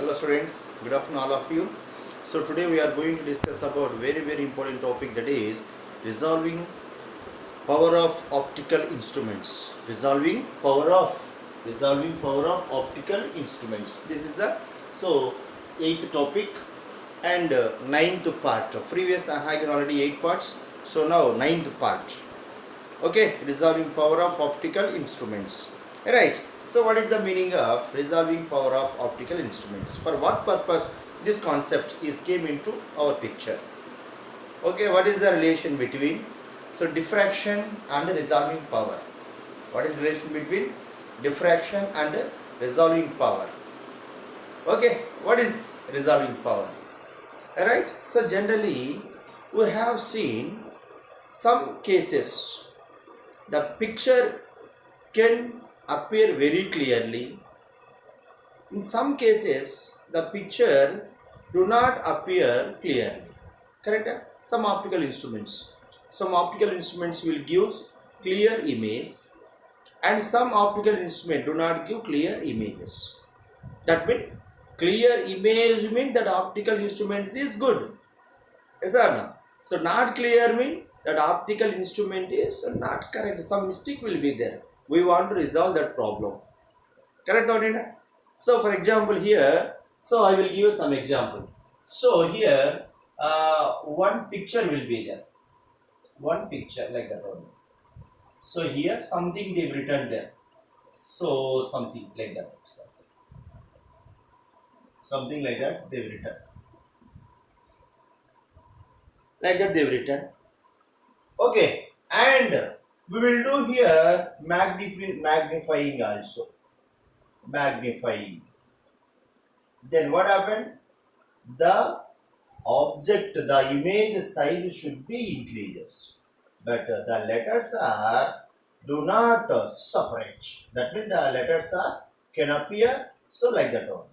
Hello students, good afternoon all of you. So today we are going to discuss about very important topic, that is resolving power of optical instruments. Resolving power of optical instruments. This is the eighth topic and ninth part. Previous I had already 8 parts. So now ninth part. Okay, resolving power of optical instruments. Right. So what is the meaning of resolving power of optical instruments? For what purpose this concept is came into our picture? Okay, what is the relation between diffraction and resolving power? What is the relation between diffraction and resolving power? Okay, what is resolving power? Alright, so generally we have seen some cases the picture can appear very clearly. In some cases the picture do not appear clearly. Correct? Some optical instruments will give clear image, and some optical instrument do not give clear images. That means clear image means that optical instruments is good. Yes or no? So not clear means that optical instrument is not correct. Some mistake will be there. We want to resolve that problem. Correct or not? So for example here, so I will give you some example. So here one picture will be there. One picture like that only. So here something they've written there. So something like that. Something like that they've written. Like that they've written. Okay, and we will do here magnifying also. Magnifying. Then what happened? The object, the image size should be increases, but the letters are do not separate. That means the letters are can appear so like that one.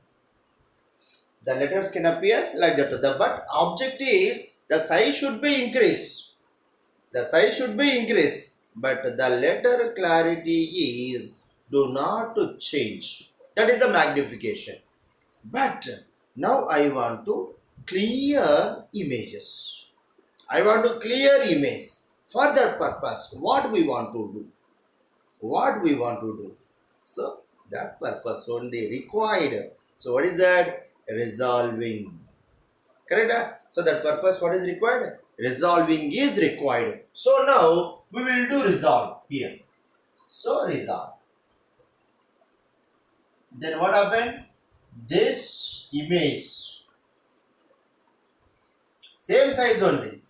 The letters can appear like that. But object is the size should be increased. The size should be increased, but the letter clarity is do not change. That is the magnification. But now I want to clear images. I want to clear image. For that purpose, what we want to do? What we want to do? So that purpose only required. So what is that? Resolving. Correct? So that purpose, what is required? Resolving is required. So now we will do resolve here. So resolve. Then what happened? This image same size only,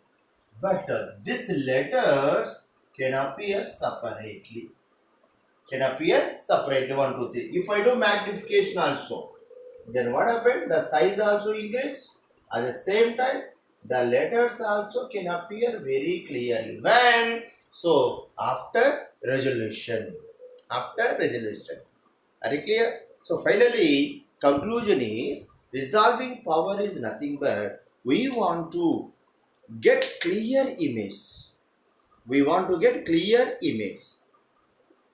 but these letters can appear separately. Can appear separately. 1, 2, 3. If I do magnification also, then what happened? The size also increase. At the same time, the letters also can appear very clearly. When? So, after resolution. After resolution. Are you clear? So, finally, conclusion is resolving power is nothing but we want to get clear image. We want to get clear image.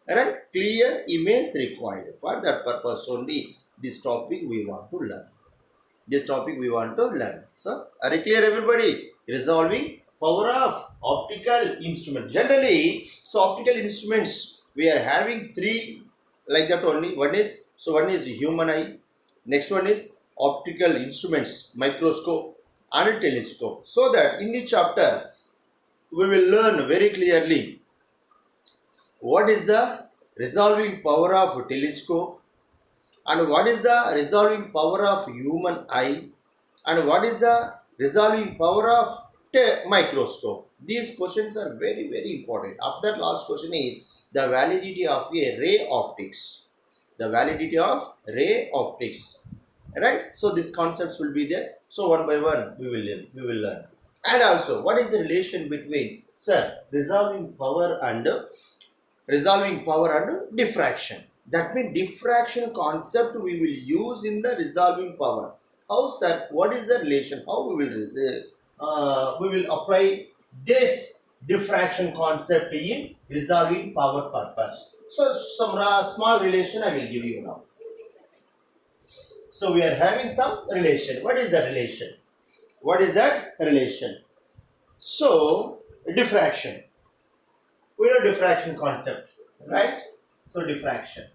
Alright? Clear image required. For that purpose only, this topic we want to learn. This topic we want to learn. So, are you clear everybody? Resolving power of optical instrument. Generally, so optical instruments, we are having 3 like that only. One is human eye. Next one is optical instruments, microscope and telescope. So that in the chapter, we will learn very clearly what is the resolving power of telescope, and what is the resolving power of human eye, and what is the resolving power of microscope. These questions are very important. After that, last question is the validity of a ray optics. The validity of ray optics. Right? So these concepts will be there. So one by one we will learn. And also, what is the relation between resolving power and diffraction? That means diffraction concept we will use in the resolving power. How, sir? What is the relation? How we will apply this diffraction concept in resolving power purpose? So some small relation I will give you now. So we are having some relation. What is the relation? What is that relation? So diffraction. We know diffraction concept, right? So diffraction.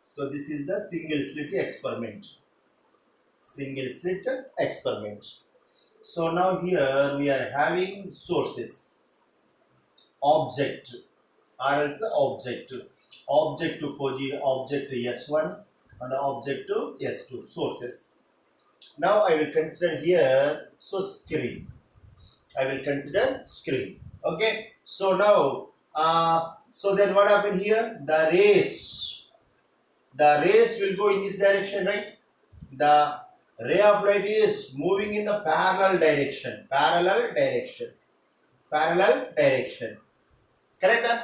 So this is the single slit experiment. Single slit experiment. So now here we are having sources, object, or else object, object to object to S1 and object to S2 sources. Now I will consider here screen. I will consider screen. Okay. So now, so then what happened here? The rays will go in this direction, right? The ray of light is moving in the parallel direction. Correct? Huh?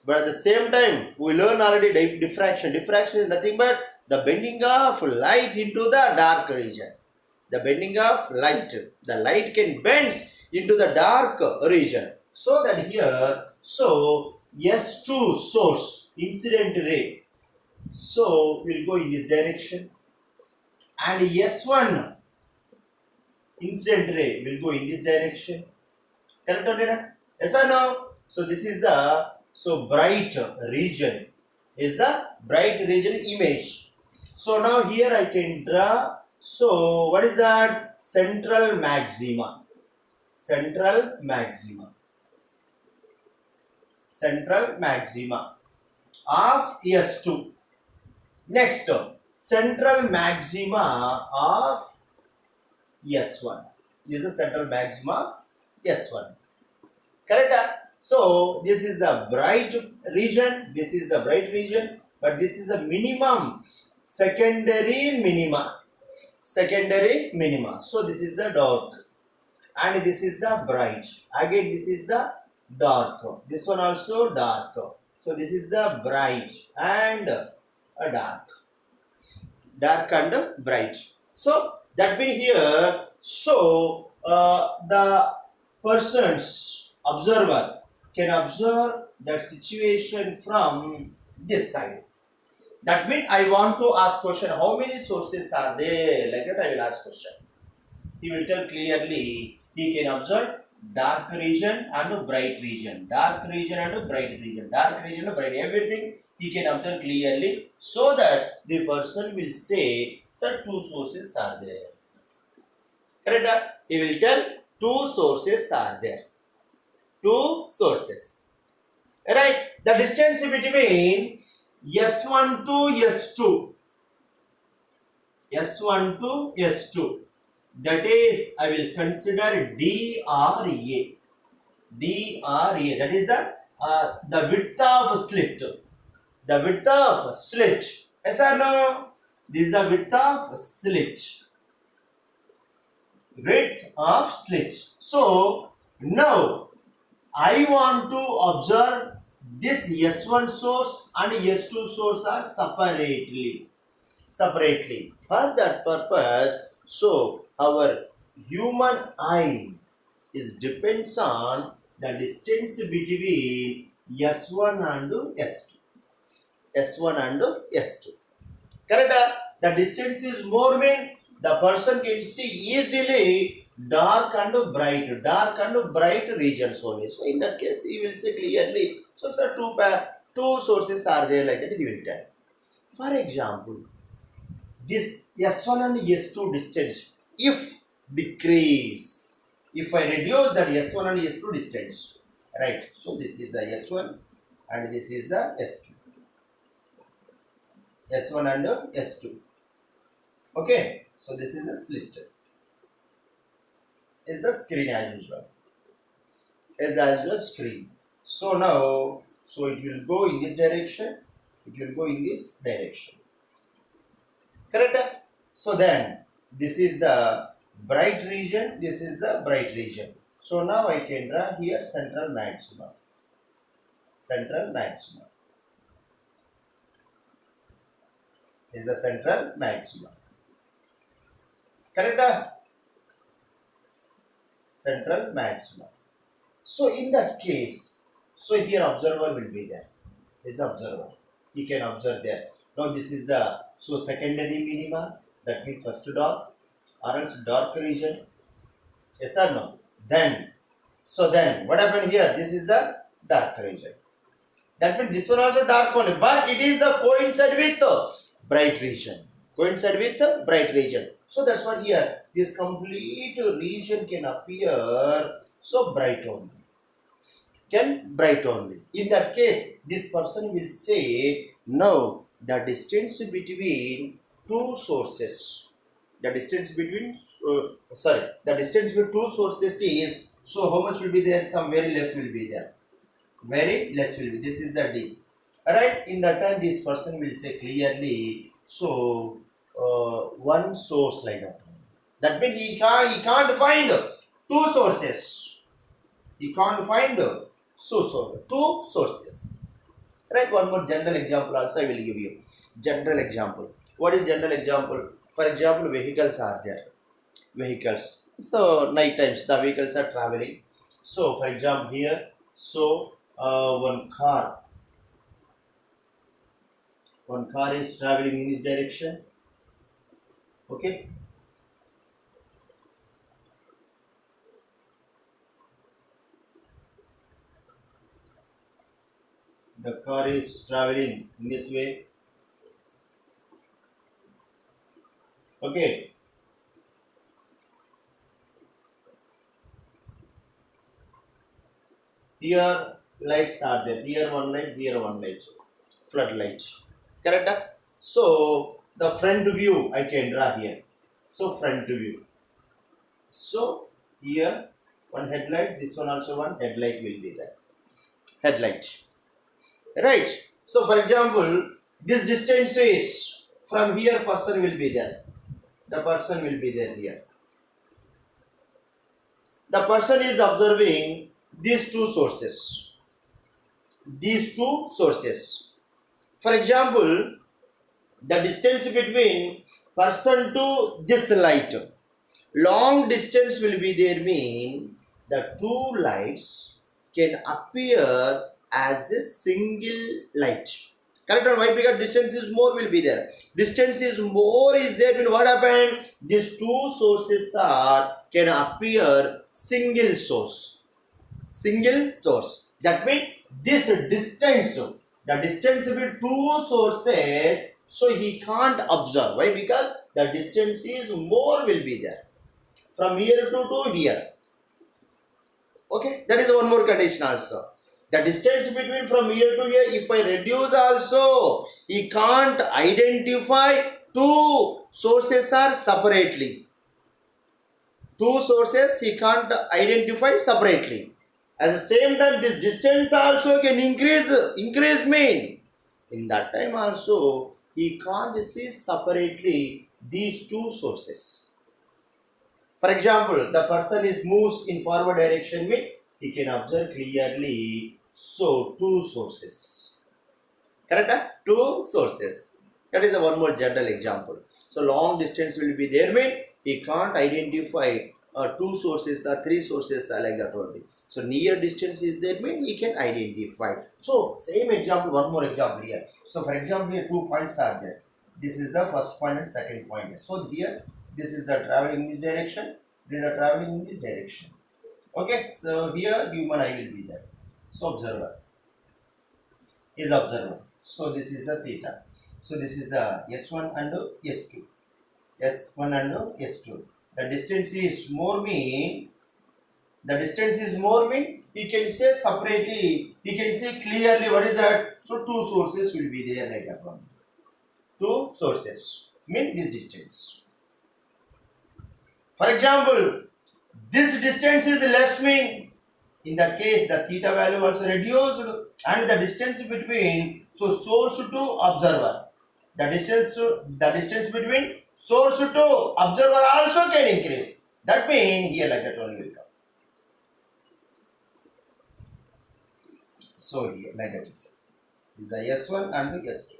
But at the same time, we learn already diffraction. Diffraction is nothing but the bending of light into the dark region. The bending of light. The light can bend into the dark region. So that here, so S2 source, incident ray. So we'll go in this direction. And S1 incident ray will go in this direction. Correct or not? Yes or no? So this is the bright region. Is the bright region image. So now here I can draw. So what is that? Central maxima. Central maxima of S2. Next, central maxima of S1. This is the central maxima of S1. Correct? So this is the bright region. This is the bright region. But this is the minimum. Secondary minima. So this is the dark. And this is the bright. Again this is the dark. This one also dark. So this is the bright and a dark. Dark and bright. So that means here, so the person's observer can observe that situation from this side. That means I want to ask question, how many sources are there? Like that I will ask question. He will tell clearly, he can observe dark region and bright region. Dark region and bright region. Dark region and bright. Everything he can observe clearly, so that the person will say, sir, two sources are there. Correct? He will tell two sources are there. Two sources. Right? The distance between S1 to S2. That is, I will consider DRA. That is the width of slit. The width of slit. Yes or no? This is the width of slit. Width of slit. So now I want to observe this S1 source and S2 source are separately. For that purpose, so our human eye is depends on the distance between S1 and S2. Correct? The distance is more mean the person can see easily dark and bright regions only. So in that case, he will say clearly. So sir, two sources are there, like that he will tell. For example, this S1 and S2 distance, if decrease, if I reduce that S1 and S2 distance, right? So this is the S1 and this is the S2. S1 and S2. Okay, so this is the slit. Is the screen as usual. Screen. So now, so it will go in this direction. Correct? So then, this is the bright region. So now I can draw here central maxima. Is the central maxima. Correct? Central maxima. So in that case, so here observer will be there. Is the observer. He can observe there. Now this is the secondary minima. That means first dark or else dark region. Yes or no? Then what happened here? This is the dark region. That means this one also dark only, but it is the coincide with the bright region. Coincide with the bright region. So that's what here. This complete region can appear so bright only. Can bright only. In that case, this person will say, no, the distance between two sources. The distance between, the distance between two sources is, so how much will be there? Some very less will be there. Very less will be. This is the D. Alright, in that time this person will say clearly, so one source like that. That means he can't find two sources. He can't find two sources. Right, one more general example also I will give you. General example. What is general example? For example, vehicles are there. Vehicles. So night times the vehicles are traveling. So for example here, so one car is traveling in this direction. Okay. The car is traveling in this way. Okay. Here lights are there. Here one light, here one light. Floodlight. Correct? So the front view I can draw here. So front view. So here one headlight, this one also one headlight will be there. Headlight. Right. So for example, this distance is from here person will be there. The person will be there here. The person is observing these two sources. These two sources. For example, the distance between person to this light. Long distance will be there, mean the two lights can appear as a single light. Correct or why? Because distance is more will be there. Distance is more is there, mean what happened? These two sources can appear single source. Single source. That means this distance, the distance between two sources, so he can't observe. Why? Because the distance is more will be there. From here to here. Okay, that is one more condition also. The distance between from here to here, if I reduce also, he can't identify two sources are separately. Two sources he can't identify separately. At the same time, this distance also can increase mean. In that time also, he can't see separately these two sources. For example, the person is moves in forward direction, mean he can observe clearly. So two sources. Correct? Two sources. That is a one more general example. So long distance will be there, mean he can't identify two sources or three sources like that only. So near distance is there, mean he can identify. So same example, one more example here. So for example, here 2 points are there. This is the first point and second point. So here this is the traveling in this direction. This is the traveling in this direction. Okay. So here human eye will be there. So observer is observer. So this is the theta. So this is the S1 and S2. S1 and S2. The distance is more mean. The distance is more mean. He can say separately. He can say clearly what is that. So two sources will be there like that one. Two sources mean this distance. For example, this distance is less mean. In that case, the theta value also reduced and the distance between source to observer. The distance between source to observer also can increase. That means here like that only will come. So here like that itself is the S1 and the S2.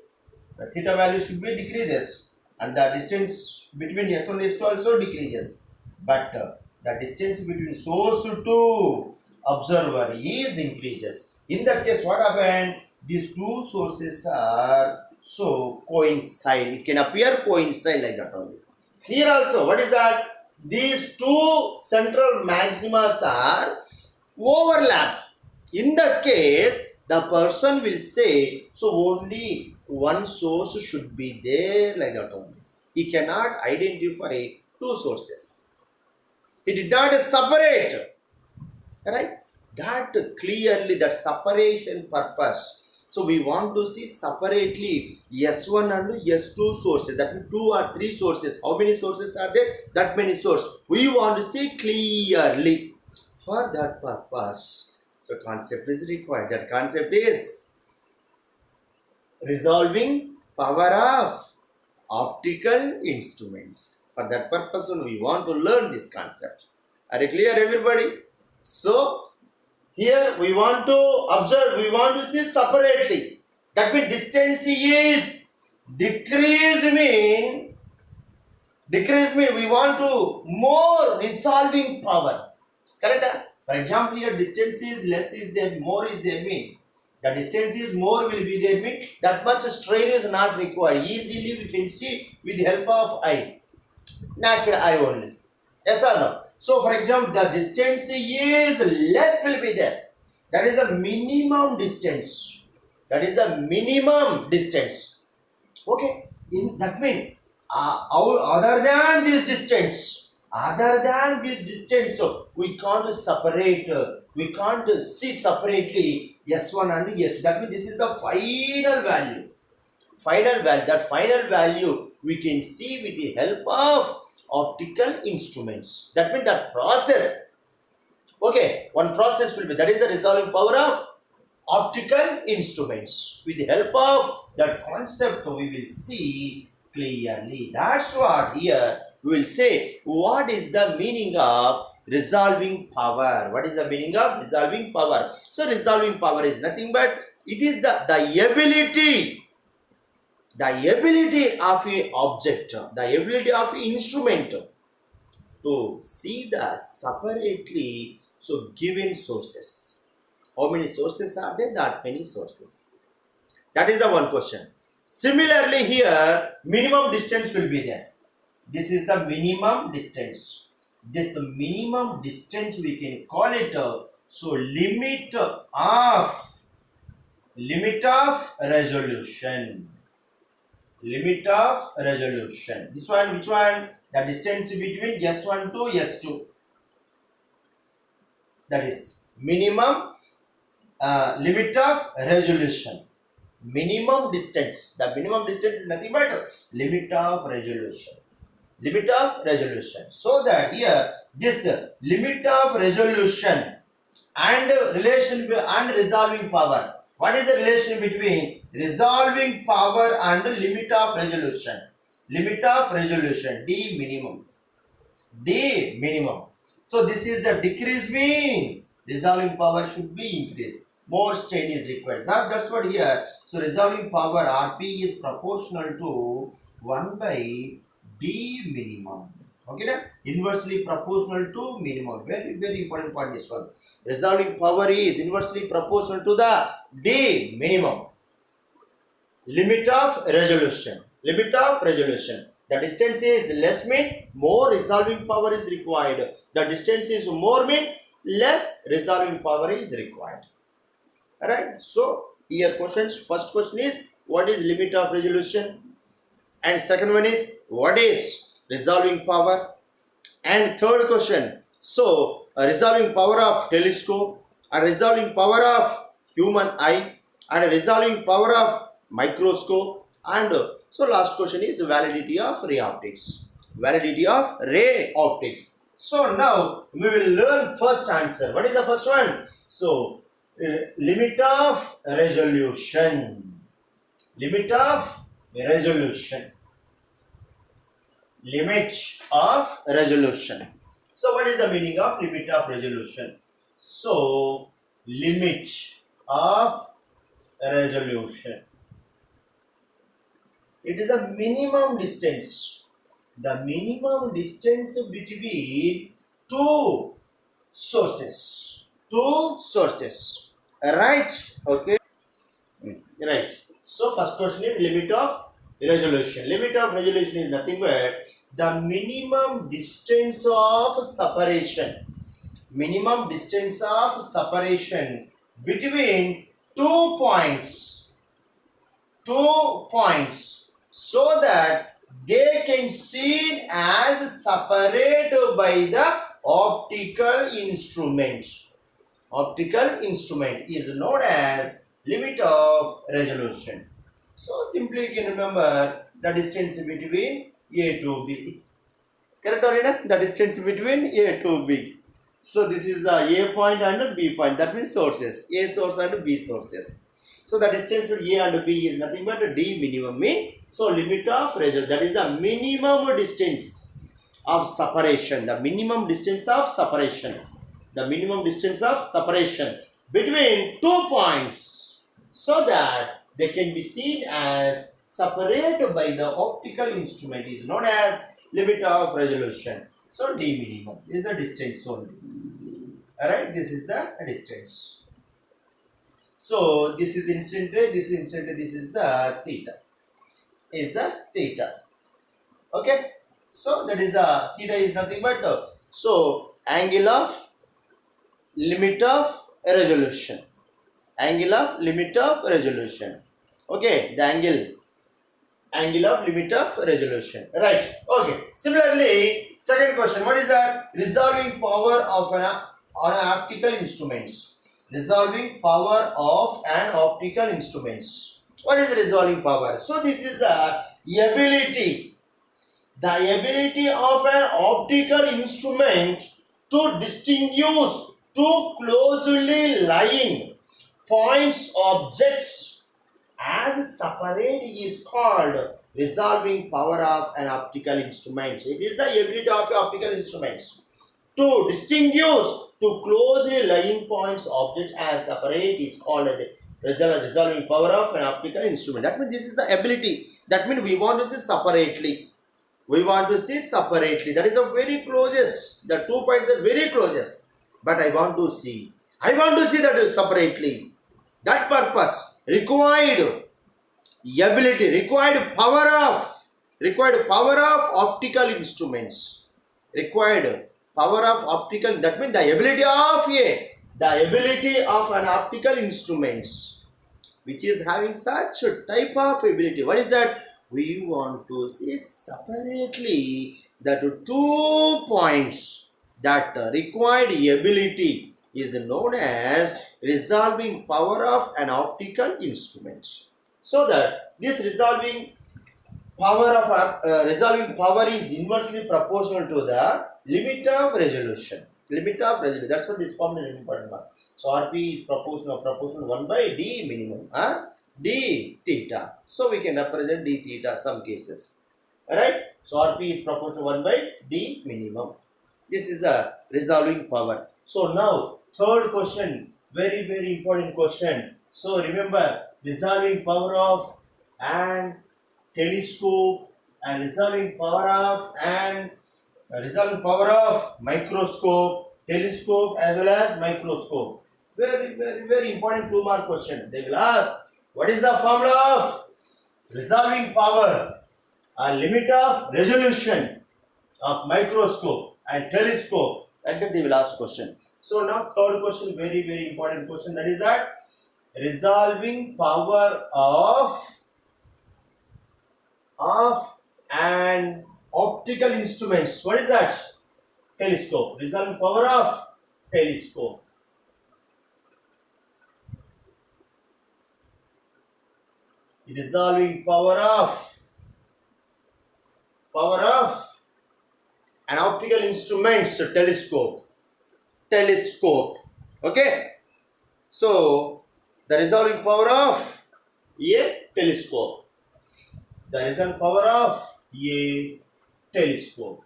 The theta value should be decreases and the distance between S1 and S2 also decreases. But the distance between source to observer is increases. In that case, what happened? These two sources are so coincide. It can appear coincide like that only. Here also, what is that? These two central maximas are overlap. In that case, the person will say, so only one source should be there, like that only. He cannot identify two sources. He did not separate, right? That clearly, that separation purpose. So we want to see separately S1 and S2 sources. That means 2 or 3 sources. How many sources are there? That many sources. We want to see clearly. For that purpose, so concept is required. That concept is resolving power of optical instruments. For that purpose, we want to learn this concept. Are you clear, everybody? So here we want to observe, we want to see separately. That means distance is decrease mean we want to more resolving power. Correct? For example, here distance is less is there, more is there mean. The distance is more will be there mean that much strain is not required. Easily we can see with the help of eye. Naked eye only. Yes or no? So for example, the distance is less will be there. That is a minimum distance. That is a minimum distance. Okay. That means other than this distance, so we can't separate. We can't see separately S1 and S2. That means this is the final value. That final value we can see with the help of optical instruments. That means that process. Okay, one process will be, that is the resolving power of optical instruments. With the help of that concept, we will see clearly. That's what here we will say. What is the meaning of resolving power? What is the meaning of resolving power? So resolving power is nothing but it is the ability of a object, the ability of an instrument to see the separately, so given sources. How many sources are there? That many sources. That is the one question. Similarly here, minimum distance will be there. This is the minimum distance. This minimum distance we can call it, so limit of resolution. Limit of resolution. This one, which one? The distance between S1 to S2. That is minimum limit of resolution. Minimum distance. The minimum distance is nothing but limit of resolution. Limit of resolution. So that here this limit of resolution and relation and resolving power. What is the relation between resolving power and limit of resolution? Limit of resolution, D minimum. D minimum. So this is the decrease mean resolving power should be increased. More strain is required. That's what here. So resolving power RP is proportional to 1 by D minimum. Okay, na? Inversely proportional to minimum. Very, very important point this one. Resolving power is inversely proportional to the D minimum. Limit of resolution. Limit of resolution. The distance is less mean more resolving power is required. The distance is more mean less resolving power is required. Alright. So here questions. First question is what is limit of resolution? And second one is what is resolving power? And third question, so resolving power of telescope, and resolving power of human eye, and resolving power of microscope, and so last question is validity of ray optics. Validity of ray optics. So now we will learn first answer. What is the first one? So limit of resolution. Limit of resolution. Limit of resolution. So what is the meaning of limit of resolution? So limit of resolution. It is a minimum distance. The minimum distance between two sources. Two sources. Right? Okay. Right. So first question is limit of resolution. Limit of resolution is nothing but the minimum distance of separation. Minimum distance of separation between 2 points. 2 points. So that they can seen as separate by the optical instrument. Optical instrument is known as limit of resolution. So simply you can remember the distance between A to B. Correct or not? The distance between A to B. So this is the A point and B point. That means sources. A source and B sources. So the distance between A and B is nothing but D minimum mean. So limit of resolution. That is the minimum distance of separation. The minimum distance of separation. The minimum distance of separation between 2 points, so that they can be seen as separate by the optical instrument is known as limit of resolution. So D minimum is the distance only. Alright, this is the distance. So this is instant ray, this is instant ray, this is the theta. Is the theta. Okay. So that is the theta is nothing but so angle of limit of resolution. Angle of limit of resolution. Okay, the angle of limit of resolution. Right. Okay. Similarly, second question. What is that? Resolving power of an optical instruments. Resolving power of an optical instruments. What is resolving power? So this is the ability. The ability of an optical instrument to distinguish two closely lying points objects as separate is called resolving power of an optical instrument. It is the ability of optical instruments to distinguish two closely lying points object as separate is called resolving power of an optical instrument. That means this is the ability. That means we want to see separately. We want to see separately. That is a very closest. The 2 points are very closest. But I want to see that separately. That purpose required ability, required power of optical instruments. Required power of optical. That means the ability of an optical instruments, which is having such a type of ability. What is that? We want to see separately that 2 points. That required ability is known as resolving power of an optical instrument. So that this resolving power is inversely proportional to the limit of resolution. Limit of resolution. That's what this formula is important. So RP is proportional 1 by D minimum. D theta. So we can represent D theta some cases. Alright. So RP is proportional 1 by D minimum. This is the resolving power. So now third question, very important question. So remember, resolving power of an telescope and resolving power of microscope, telescope as well as microscope. Very important 2 mark question. They will ask, what is the formula of resolving power and limit of resolution of microscope and telescope? Like that they will ask question. So now third question, very important question, that is that resolving power of an optical instruments. What is that? Telescope. Resolving power of telescope. Resolving power of an optical instruments, telescope. Okay. So the resolving power of a telescope. The resolving power of a telescope.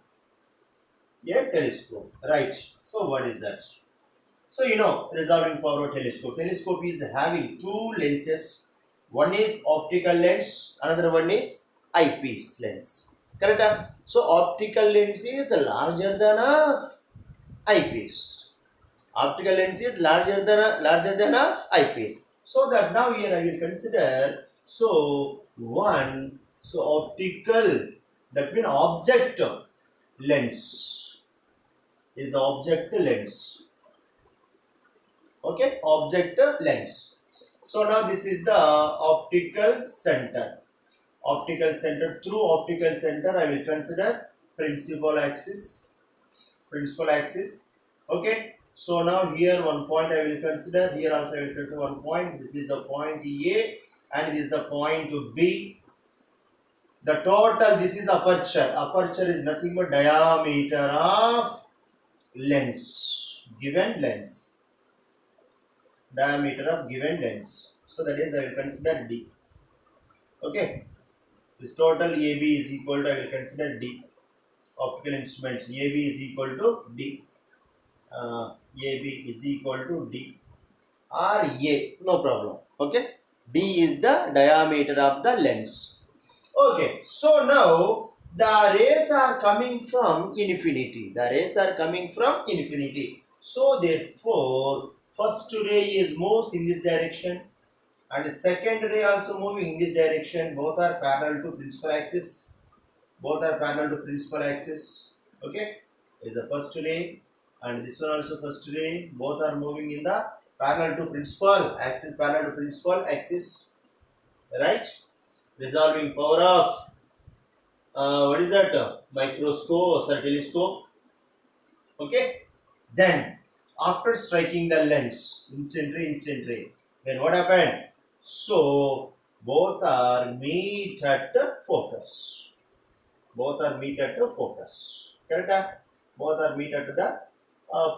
Right. So what is that? So resolving power of telescope. Telescope is having 2 lenses. One is optical lens, another one is eyepiece lens. Correct? So optical lens is larger than a eyepiece. Optical lens is larger than a eyepiece. So that now here I will consider one So optical, that means object lens is object lens. Okay, object lens. So now this is the optical center. Optical center, through optical center I will consider principal axis. Principal axis. Okay. So now here one point I will consider. Here also I will consider one point. This is the point A and this is the point B. The total, this is aperture. Aperture is nothing but diameter of lens. Given lens. Diameter of given lens. So that is I will consider D. Okay. This total AB is equal to, I will consider D. Optical instruments AB is equal to D. AB is equal to D or A, no problem. Okay, D is the diameter of the lens. Okay, so now the rays are coming from infinity. The rays are coming from infinity. So therefore, first ray is moves in this direction and the second ray also moving in this direction. Both are parallel to principal axis. Both are parallel to principal axis. Okay, is the first ray and this one also first ray. Both are moving in the parallel to principal axis. Parallel to principal axis. Right? Resolving power of what is that? Microscope or telescope. Okay. Then after striking the lens, instant ray. Then what happened? So both are meet at the focus. Both are meet at the focus. Correct? Both are meet at the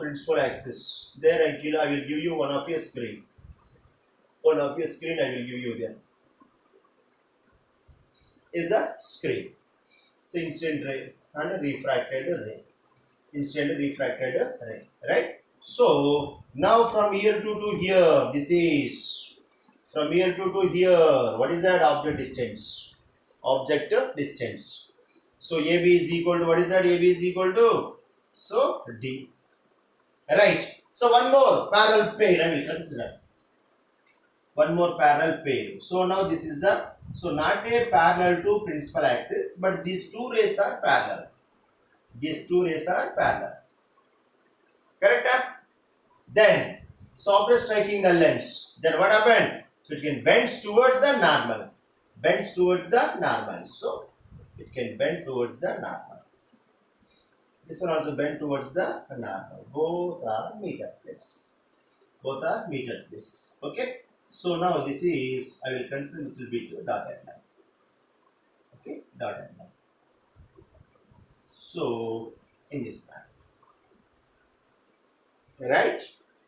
principal axis. There until I will give you one of your screen. One of your screen I will give you there. Is the screen. So instant ray and refracted ray. Instant refracted ray. Right? So now from here to here, this is from here to here. What is that? Object distance. Object distance. So AB is equal to, what is that? AB is equal to, so D. Right. So one more parallel pair I will consider. One more parallel pair. So now this is the, so not a parallel to principal axis, but these two rays are parallel. These two rays are parallel. Correct? Then, so after striking the lens, then what happened? So it can bend towards the normal. Bends towards the normal. So it can bend towards the normal. This one also bend towards the normal. Both are meter place. Both are meter place. Okay. So now this is, I will consider a little bit dotted line. Okay, dotted line. So in this manner. Right?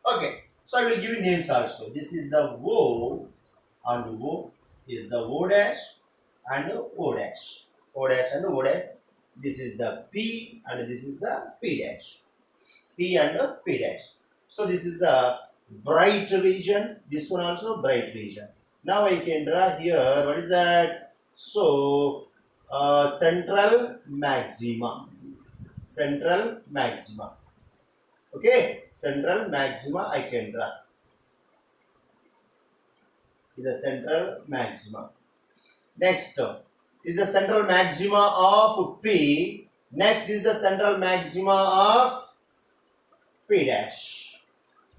Okay. So I will give you names also. This is the O and O is the O dash and O dash. O dash and O dash. This is the P and this is the P dash. P and P dash. So this is the bright region. This one also bright region. Now I can draw here. What is that? So central maxima. Central maxima. Okay. Central maxima I can draw. Is the central maxima. Next is the central maxima of P. Next is the central maxima of P dash.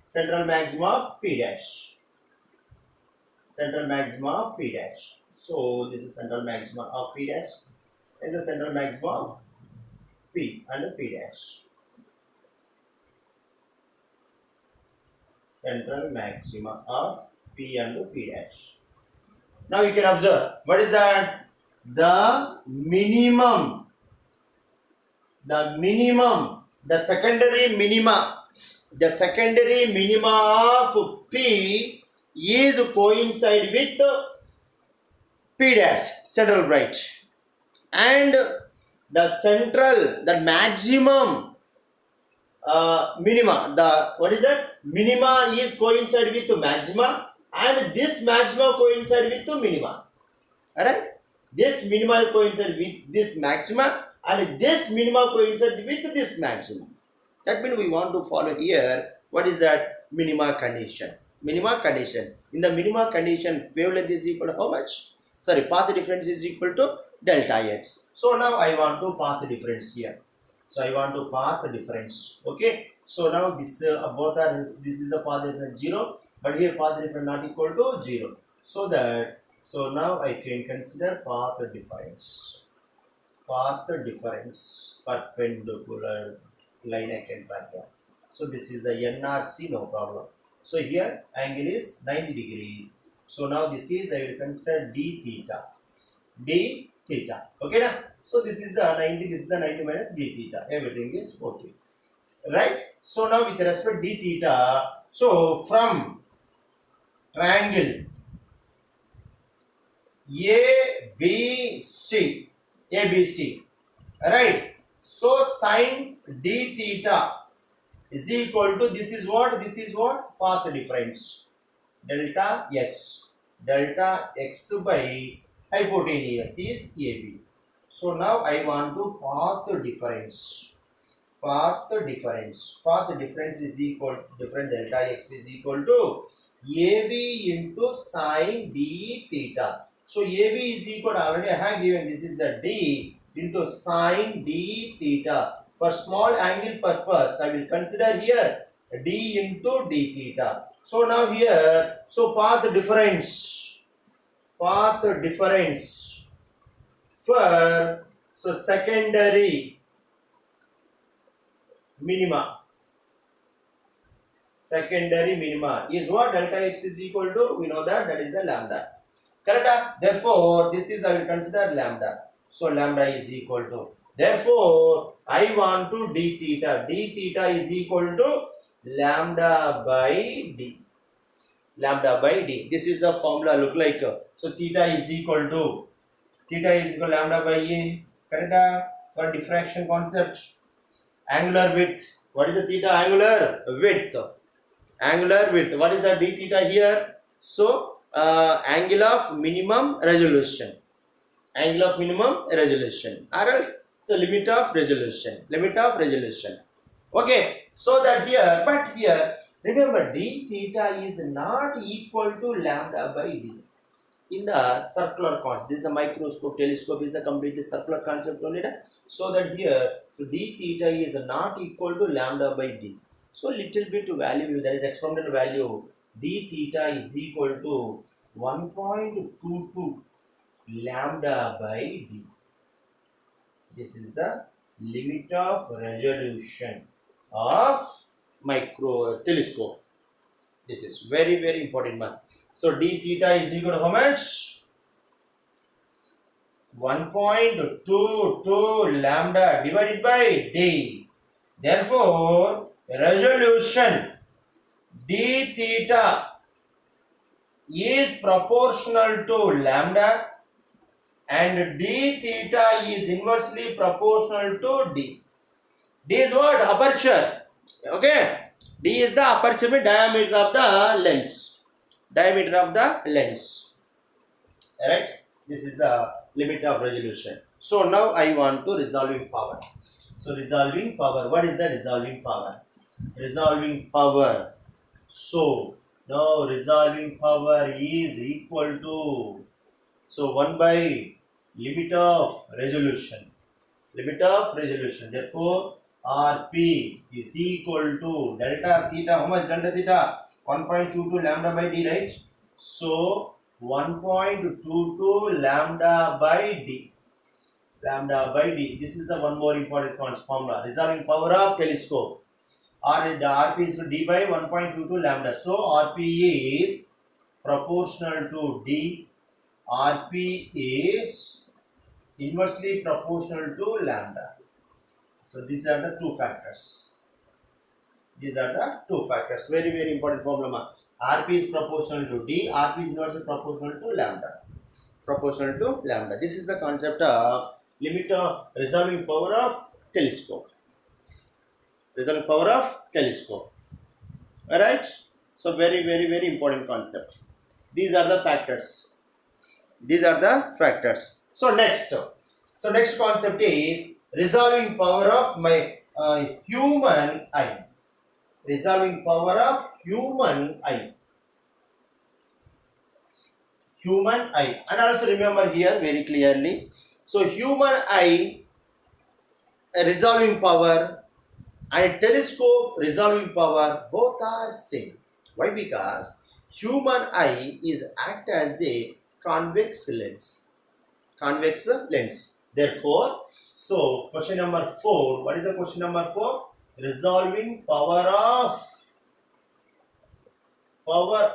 Central maxima of P dash. Central maxima of P dash. So this is central maxima of P dash. Is the central maxima of P and P dash. Central maxima of P and P dash. Now you can observe, what is that? The minimum, the secondary minima of P is coincide with P dash, central bright, and the maximum minima, the what is that? Minima is coincide with maxima, and this maxima coincide with minima. Alright? This minima coincide with this maxima, and this minima coincide with this maximum. That means we want to follow here, what is that? Minima condition. Minima condition. In the minima condition, wavelength is equal to how much? Sorry, path difference is equal to delta x. So now I want to path difference here. So I want to path difference. Okay. So now this both are this is the path difference 0, but here path difference not equal to 0. So now I can consider path difference. Path difference perpendicular line I can track here. So this is the NRC, no problem. So here angle is 90 degrees. So now this is I will consider d theta. D theta. Okay na? So this is the 90, this is the 90 minus d theta. Everything is okay. Right? So now with respect d theta, so from triangle ABC, right? So sin d theta is equal to, this is what? This is what? Path difference. Delta x. Delta x by hypotenuse is AB. So now I want to path difference. Path difference is equal to different delta x is equal to AB into sin d theta. So AB is equal to, already I have given, this is the d into sin d theta. For small angle purpose, I will consider here d into d theta. So now here, so path difference for, so secondary minima is what? Delta x is equal to, we know that is the lambda. Correct? Therefore, this is I will consider lambda. So lambda is equal to, therefore I want to d theta. D theta is equal to lambda by d. This is the formula look like. So theta is equal to lambda by a. Correct? For diffraction concept. Angular width. What is the theta? Angular width. What is the d theta here? So angle of minimum resolution. Or else, so limit of resolution. Okay. So that here, but here, remember d theta is not equal to lambda by d. In the circular concept, this is a microscope, telescope is a completely circular concept only. So that here, so d theta is not equal to lambda by d. So little bit value, that is experimental value, d theta is equal to 1.22 lambda by d. This is the limit of resolution of micro telescope. This is very, very important one. So d theta is equal to how much? 1.22 lambda divided by d. Therefore, resolution d theta is proportional to lambda and d theta is inversely proportional to d. D is what? Aperture. Okay. D is the aperture means diameter of the lens. Alright. This is the limit of resolution. So now I want to resolving power. So resolving power. What is the resolving power? So now resolving power is equal to, so 1 by limit of resolution. Therefore, Rp is equal to delta theta. How much delta theta? 1.22 lambda by d, right? So 1.22 lambda by d. This is the one more important formula. Resolving power of telescope. Rp is d by 1.22 lambda. So Rp is proportional to d. Rp is inversely proportional to lambda. So these are the two factors. Very, very important formula. Rp is proportional to d. Rp is inversely proportional to lambda. This is the concept of limit of resolving power of telescope. Alright. So very, very, very important concept. These are the factors. So next concept is resolving power of my human eye. Human eye. And also remember here very clearly. So human eye resolving power and telescope resolving power both are same. Why? Because human eye is act as a convex lens. Convex lens. Therefore, so question number 4. What is the question number 4? Resolving power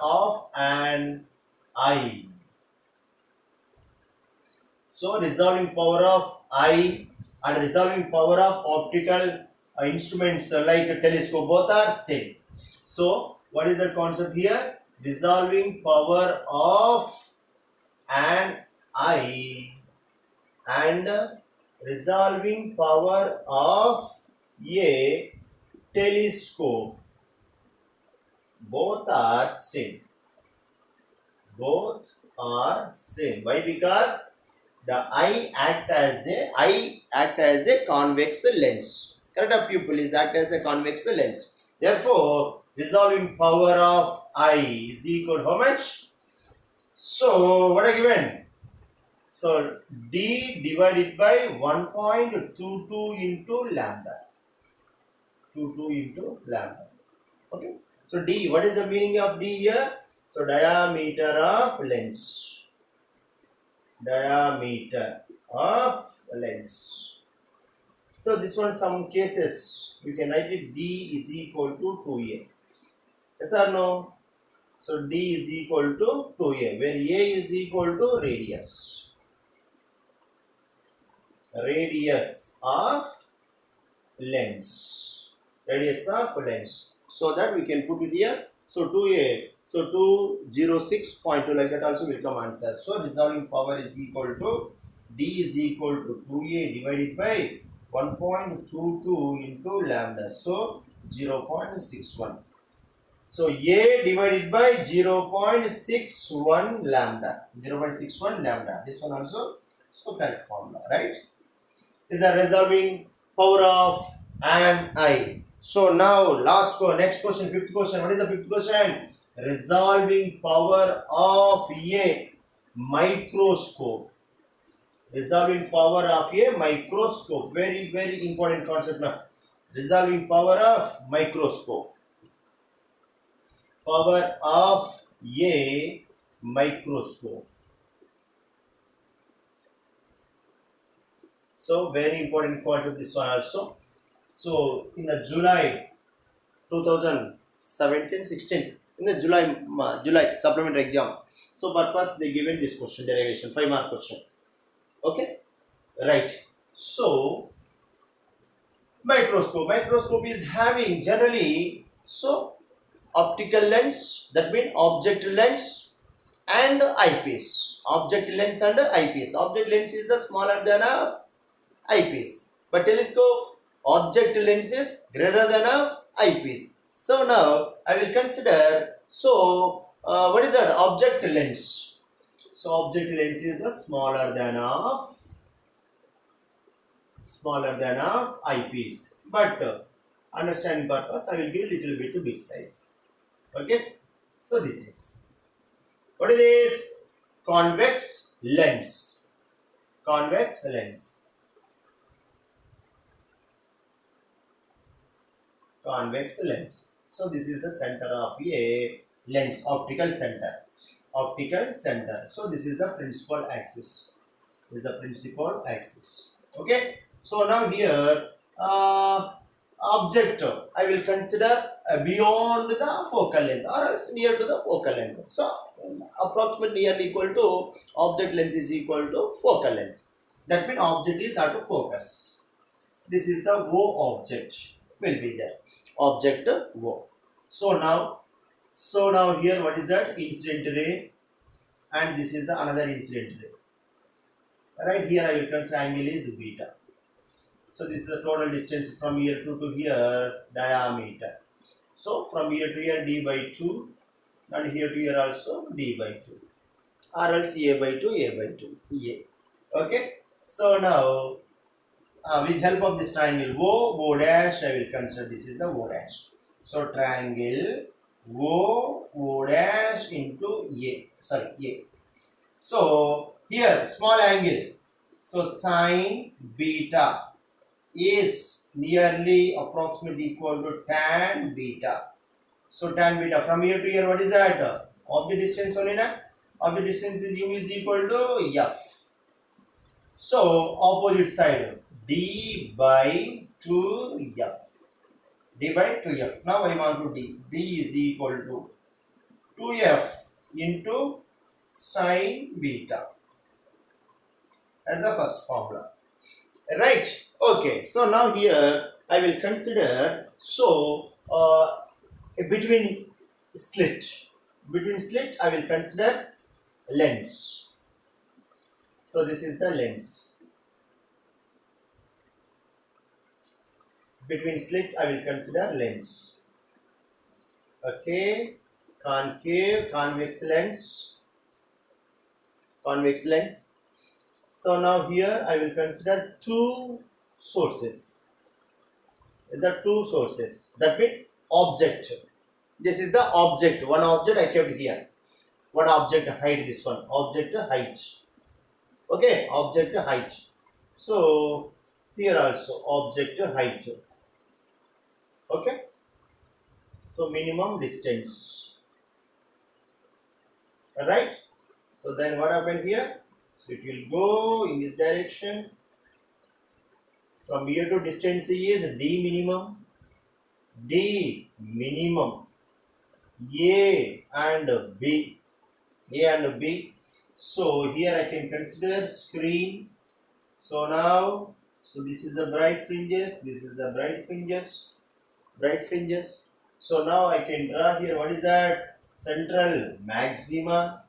of an eye. So resolving power of eye and resolving power of optical instruments like a telescope both are same. So what is the concept here? Resolving power of an eye and resolving power of a telescope both are same. Both are same. Why? Because the eye act as a convex lens. Correct? A pupil is act as a convex lens. Therefore, resolving power of eye is equal to how much? So, what are given? So, D divided by 1.22 into lambda. 22 into lambda. Okay. So, D, what is the meaning of D here? So, diameter of lens. Diameter of lens. So, this one, some cases, we can write it D is equal to 2A. Yes or no? So, D is equal to 2A, where A is equal to radius. Radius of lens. Radius of lens. So that we can put it here. So 2A. So 206.2, like that also will come answer. So resolving power is equal to D is equal to 2A divided by 1.22 into lambda. So 0.61. So A divided by 0.61 lambda. 0.61 lambda. This one also, so correct formula, right? Is a resolving power of an eye. So now next question, fifth question. What is the fifth question? Resolving power of a microscope. Resolving power of a microscope. Very, very important concept now. Resolving power of microscope. Power of a microscope. So very important concept this one also. So in the July 2017-16, in the July supplementary exam, so purpose they given this question derivation 5-mark question. Okay, right. So microscope is having generally so optical lens, that means object lens and eyepiece. Object lens and eyepiece. Object lens is the smaller than a eyepiece, but telescope object lens is greater than a eyepiece. So now I will consider, so what is that? Object lens. So object lens is the smaller than of eyepiece, but understanding purpose I will give little bit to big size. Okay, so this is, what is this? Convex lens. Convex lens. Convex lens. So this is the center of a lens, optical center. Optical center. So this is the principal axis. This is the principal axis. Okay. So now here object I will consider beyond the focal length or else near to the focal length. So approximately nearly equal to object length is equal to focal length. That means object is out of focus. This is the O object will be there. Object O. So now here what is that? Incident ray, and this is the another incident ray. Right here I will consider angle is beta. So this is the total distance from here to here, diameter. So from here to here d by 2, and here to here also d by 2, or else a by 2, a by 2, a. Okay. So now with help of this triangle O dash, I will consider this is the O dash. So triangle O dash into A. So here small angle So sine beta is nearly approximately equal to tan beta. So tan beta from here to here, what is that? Object distance only na? Object distance is u is equal to f. So opposite side d by 2f. D by 2f. Now I want to d is equal to 2f into sine beta as the first formula. Right? Okay. So now here I will consider between slit I will consider lens. So this is the lens. Between slit I will consider lens. Okay, concave, convex lens. So now here I will consider two sources. Is there two sources? That means object. This is the object. One object I kept here. One object height. This one object height. Okay, object height. So here also object height. Okay. So minimum distance. Right. So then what happened here? So it will go in this direction. From here to distance is d minimum, A and B. So here I can consider screen. So now, so this is the bright fringes. So now I can draw here. What is that? Central maxima.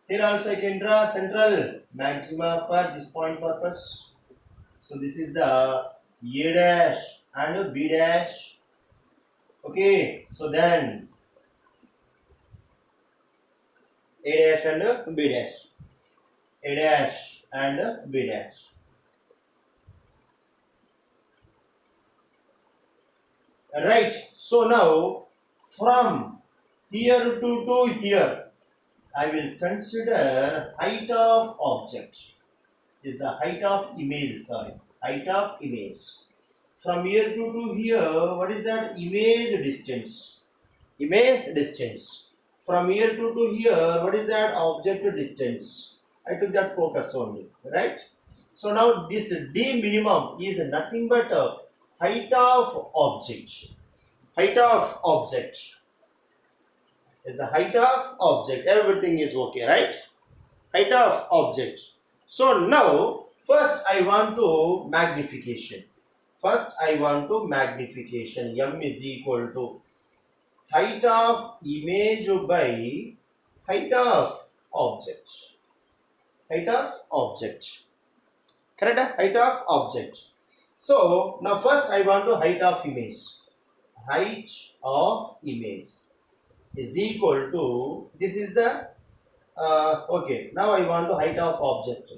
Here also I can draw central maxima for this point purpose. So this is the A dash and B dash. Okay, so then A dash and B dash. Right. So now from here to here, I will consider height of object. Is the height of image. From here to here, what is that? Image distance. From here to here, what is that? Object distance. I took that focus only, right? So now this d minimum is nothing but height of object. Is the height of object. Everything is okay, right? Height of object. So now first I want to magnification. M is equal to height of image by height of object. Correct? Height of object. So now first I want to height of image. Is equal to, this is the okay, now I want to height of object.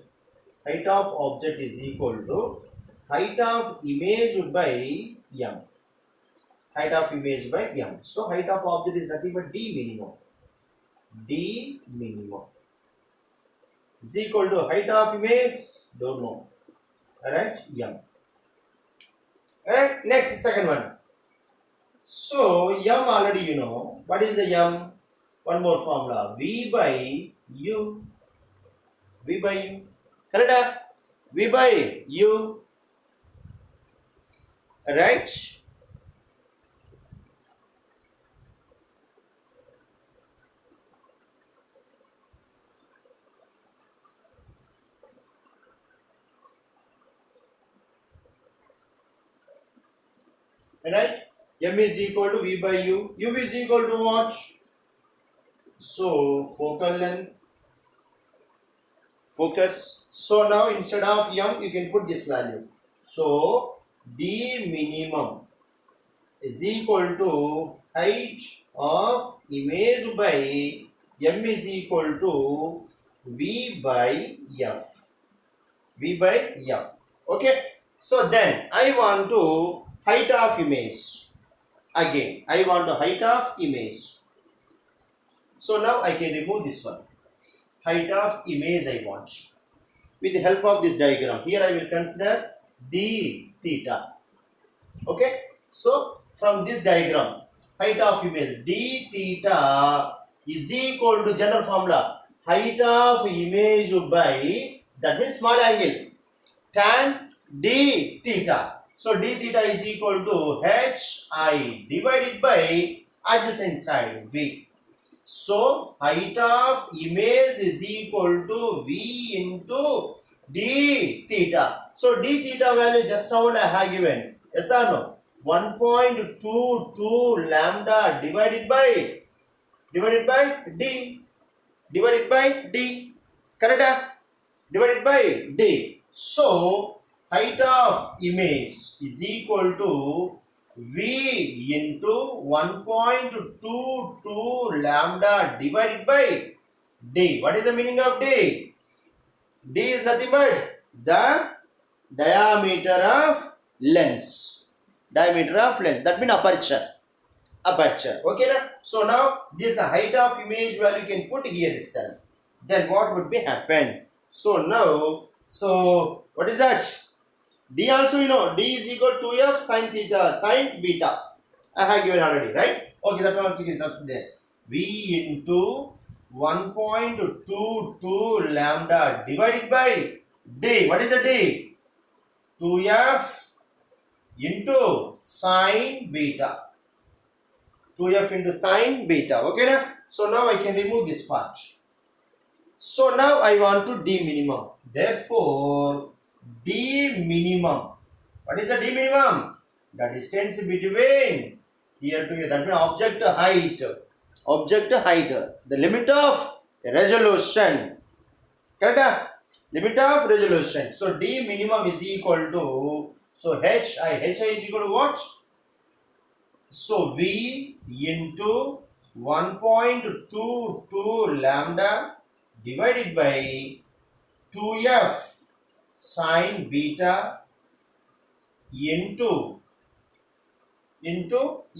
Is equal to height of image by m. So height of object is nothing but d minimum is equal to height of image, don't know, alright, m. Alright, next, second one. So m already you know. What is the m? One more formula. V by u. Correct? V by u. Right? Right? M is equal to V by U. U is equal to what? So focal length. Focus. So now instead of M, you can put this value. So D minimum is equal to height of image by M is equal to V by F. Okay. So then I want to height of image. Again, I want the height of image. So now I can remove this one. height of image I want. With the help of this diagram, here I will consider d theta. Okay, so from this diagram, height of image d theta is equal to general formula height of image by, that means small angle, tan d theta. So d theta is equal to hi divided by adjacent side v. So height of image is equal to v into d theta. So d theta value just now I have given. Yes or no? 1.22 lambda divided by d. Divided by d. Correct? Divided by d. So height of image is equal to v into 1.22 lambda divided by d. What is the meaning of d? D is nothing but the diameter of lens. Diameter of lens. That means aperture. Aperture. Okay na? So now this height of image value can put here itself. Then what would be happen? So now, so what is that? D also you know, D is equal to f sin theta, sin beta. I have given already, right? Okay, that one also you can substitute there. V into 1.22 lambda divided by d. What is the d? 2f into sin beta. 2f into sin beta. Okay na? So now I can remove this part. So now I want to d minimum. Therefore, d minimum. What is the d minimum? The distance between here to here. That means object height. Object height. The limit of resolution. Correct? Limit of resolution. So d minimum is equal to, so hi is equal to what? So v into 1.22 lambda divided by 2f sin beta into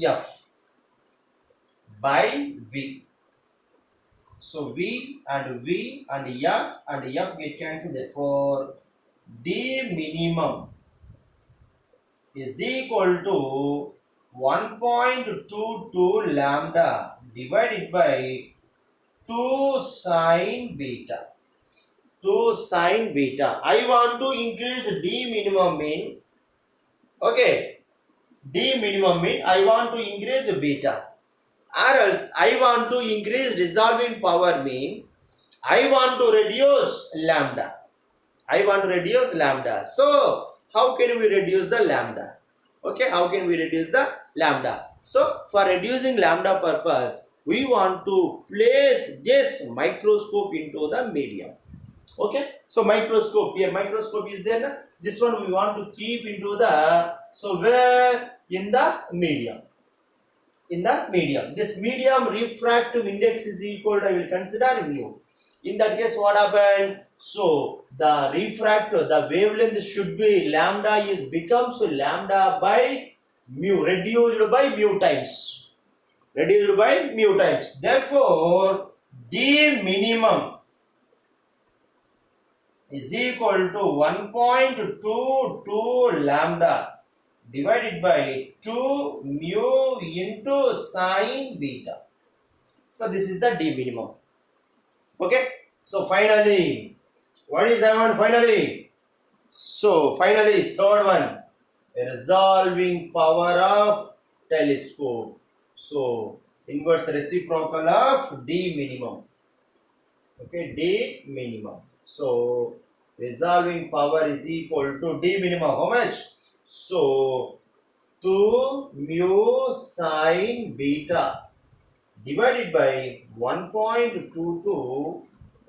f by v. So v and f get cancelled. Therefore, d minimum is equal to 1.22 lambda divided by 2 sin beta. 2 sin beta. I want to increase d minimum mean. Okay. D minimum mean I want to increase beta. Or else I want to increase resolving power mean I want to reduce lambda. I want to reduce lambda. So how can we reduce the lambda? Okay, how can we reduce the lambda? So for reducing lambda purpose, we want to place this microscope into the medium. Okay, so microscope, here microscope is there na? This one we want to keep into the, so where? In the medium. In the medium. This medium refractive index is equal to, I will consider mu. In that case, what happened? So the refractor, the wavelength should be lambda is becomes lambda by mu, reduced by mu times. Reduced by mu times. Therefore, d minimum is equal to 1.22 lambda divided by 2 mu into sin beta. So this is the d minimum. Okay. So finally, what is I want finally? So finally, third one, resolving power of telescope. So inverse reciprocal of d minimum. Okay, d minimum. So resolving power is equal to d minimum. How much? So 2 mu sin beta divided by 1.22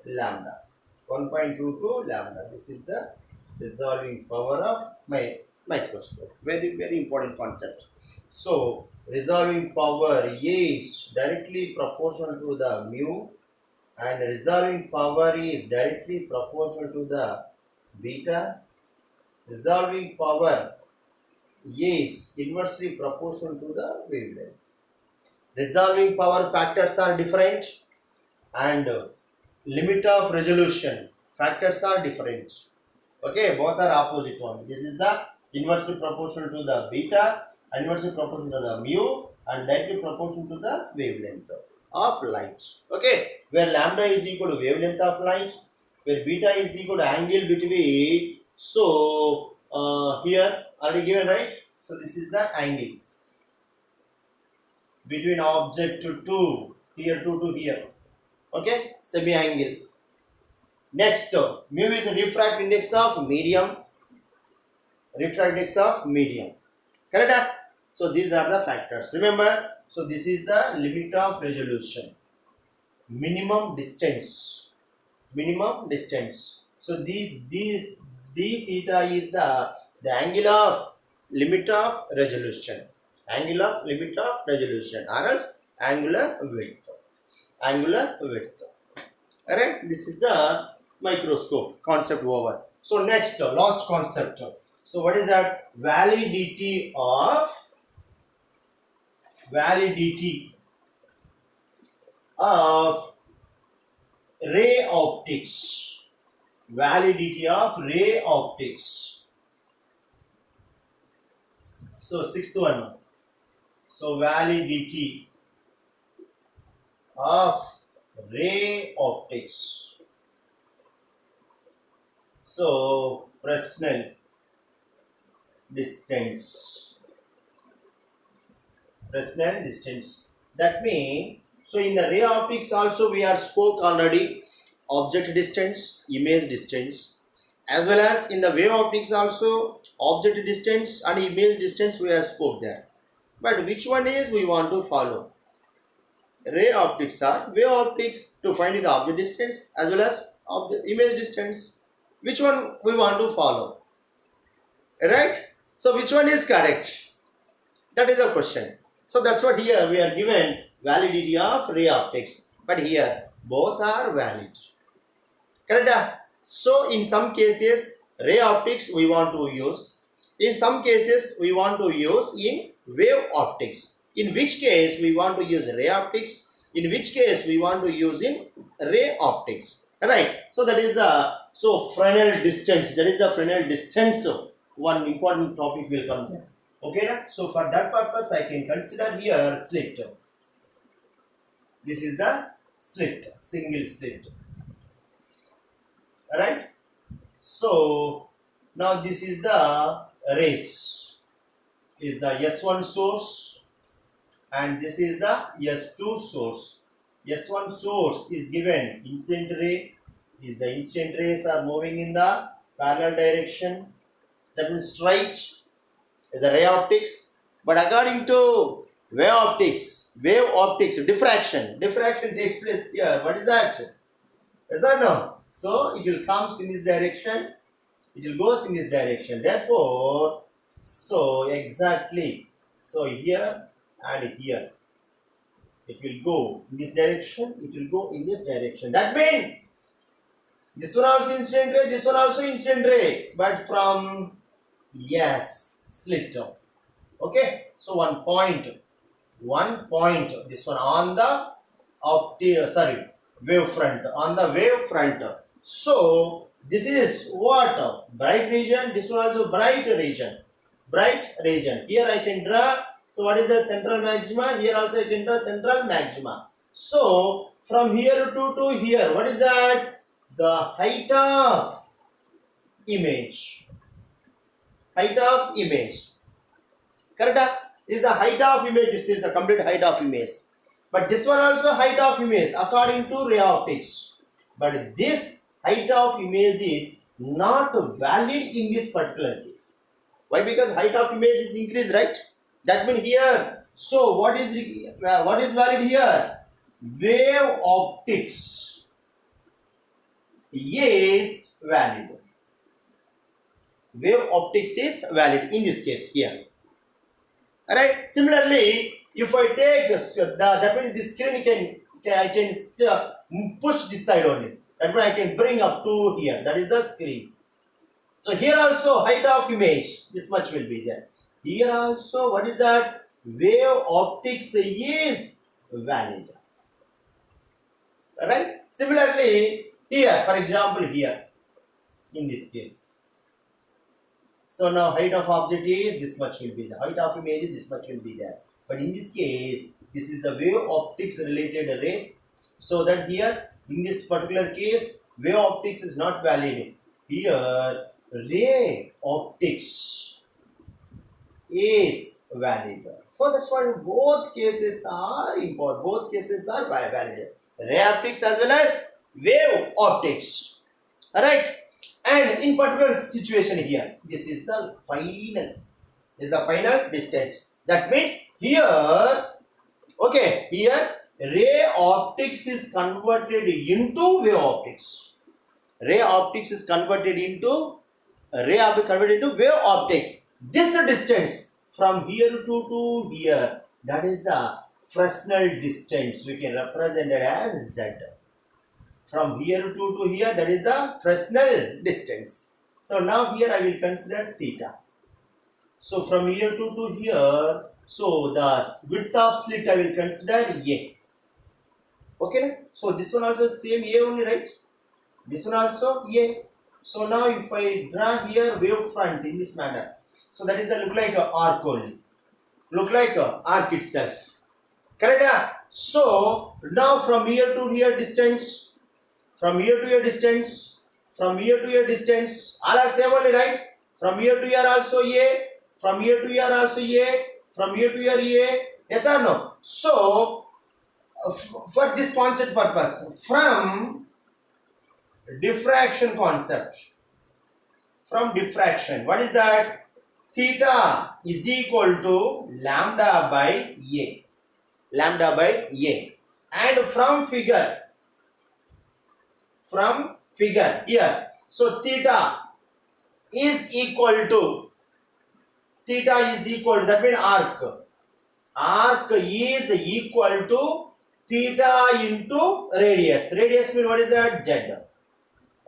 lambda. 1.22 lambda. This is the resolving power of my microscope. Very, very important concept. So resolving power is directly proportional to the mu, and resolving power is directly proportional to the beta. Resolving power is inversely proportional to the wavelength. Resolving power factors are different, and limit of resolution. Factors are different. Okay, both are opposite one. This is the inversely proportional to the beta, inversely proportional to the mu, and directly proportional to the wavelength of light. Okay, where lambda is equal to wavelength of light, where beta is equal to angle between. So here already given, right? So this is the angle between object to here to here. Okay, semi angle. Next, mu is a refractive index of medium. Refractive index of medium. Correct? So these are the factors. Remember, so this is the limit of resolution. Minimum distance. Minimum distance. So d theta is the angle of limit of resolution. Angle of limit of resolution, or else angular width. Angular width. Alright, this is the microscope concept over. So next, last concept. So what is that? Validity of ray optics. Validity of ray optics. So sixth one. So validity of ray optics. So Fresnel distance. Fresnel distance. That means, so in the ray optics also we are spoke already object distance, image distance, as well as in the wave optics also object distance and image distance we are spoke there. But which one is we want to follow? Ray optics are wave optics to find the object distance as well as object image distance. Which one we want to follow? Right? So which one is correct? That is a question. So that's what here we are given validity of ray optics. But here both are valid. Correct? So in some cases ray optics we want to use. In some cases we want to use in wave optics. In which case we want to use ray optics. In which case we want to use in ray optics. Right? So that is the Fresnel distance. That is the Fresnel distance. One important topic will come there. Okay, so for that purpose I can consider here slit. This is the slit, single slit. Alright, so now this is the rays, is the S1 source and this is the S2 source. S1 source is given incident ray, is the incident rays are moving in the parallel direction, that means straight is a ray optics. But according to wave optics, diffraction takes place here. What is that? Is that no? So it will comes in this direction, it will goes in this direction. Therefore, so exactly, so here and here, it will go in this direction, it will go in this direction. That means this one also incident ray, this one also incident ray, but from slit. Okay, so one point, this one on the wave front, on the wave front. So this is what? Bright region, this one also bright region. Here I can draw, so what is the central maxima? Here also I can draw central maxima. So from here to here, what is that? The height of image. Correct? This is the height of image. This is the complete height of image. But this one also height of image according to ray optics. But this height of image is not valid in this particular case. Why? Because height of image is increased, right? That means here. So what is valid here? Wave optics is valid. Wave optics is valid in this case here. Alright. Similarly, if I take that means the screen I can push this side only. That means I can bring up to here. That is the screen. So here also height of image, this much will be there. Here also, what is that? Wave optics is valid. right? Similarly, here, for example, here, in this case. So now height of object is this much will be the height of image is this much will be there. But in this case, this is a wave optics related rays. So that here, in this particular case, wave optics is not valid. Here, ray optics is valid. So that's why both cases are important. Both cases are valid. Ray optics as well as wave optics. Alright. And in particular situation here, this is the final distance. That means here, okay, here ray optics is converted into wave optics. Ray optics is converted into wave optics. This distance from here to here, that is the Fresnel distance. We can represent it as Z. From here to here, that is the Fresnel distance. So now here I will consider theta. So from here to here, so the width of slit I will consider A. Okay, so this one also same A only, right? This one also A. So now if I draw here wave front in this manner, so that is the look like a arc only. Look like a arc itself. Correct? So now from here to here distance, from here to here distance, from here to here distance, all are same only, right? From here to here also A, from here to here also A, from here to here A. Yes or no? So for this concept purpose, from diffraction concept, from diffraction, what is that? Theta is equal to lambda by A. Lambda by A. And from figure here, so theta is equal to, that means arc is equal to theta into radius. Radius means what is that? Z.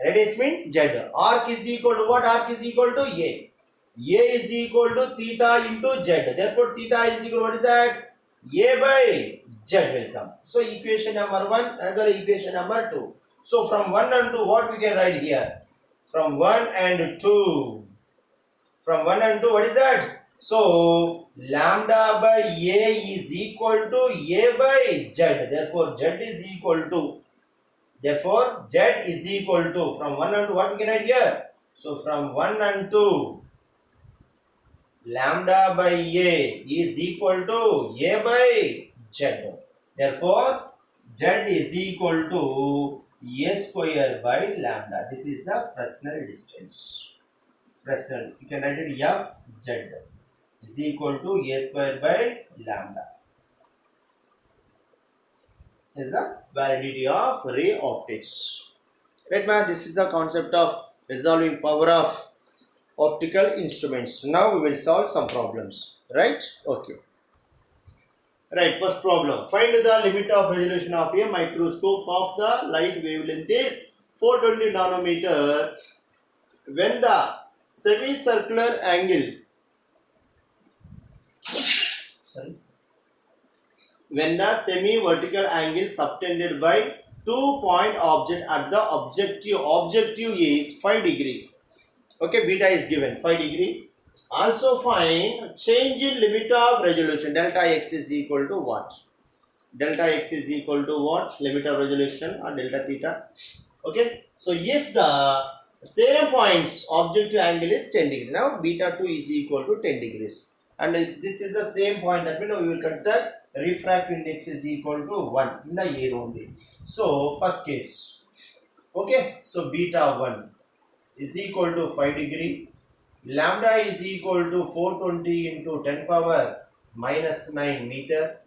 Radius means Z. Arc is equal to what? Arc is equal to A. A is equal to theta into Z. Therefore, theta is equal to what is that? A by Z will come. So, equation number 1 as well as equation number 2. So, from 1 and 2, what we can write here? From 1 and 2. From 1 and 2, what is that? So, lambda by A is equal to A by Z. Therefore, Z is equal to, from 1 and 2, what we can write here? So, from 1 and 2, lambda by A is equal to A by Z. Therefore, Z is equal to A square by lambda. This is the Fresnel distance. Fresnel, you can write it Fz is equal to A square by lambda. Is the validity of ray optics. Right, man? This is the concept of resolving power of optical instruments. Now we will solve some problems. Right? Okay. Right, first problem. Find the limit of resolution of a microscope of the light wavelength is 420 nanometer when the semicircular angle when the semi-vertical angle subtended by 2-point object at the objective is 5 degree. Okay, beta is given 5 degree. Also find change in limit of resolution. Delta x is equal to what? Delta x is equal to what? Limit of resolution or delta theta. Okay, so if the same points objective angle is 10 degree, now beta 2 is equal to 10 degrees. And this is the same point, that means we will consider refractive index is equal to 1 in the air only. So first case, okay, so beta 1 is equal to 5 degree, lambda is equal to 420 into 10 power minus 9 meter.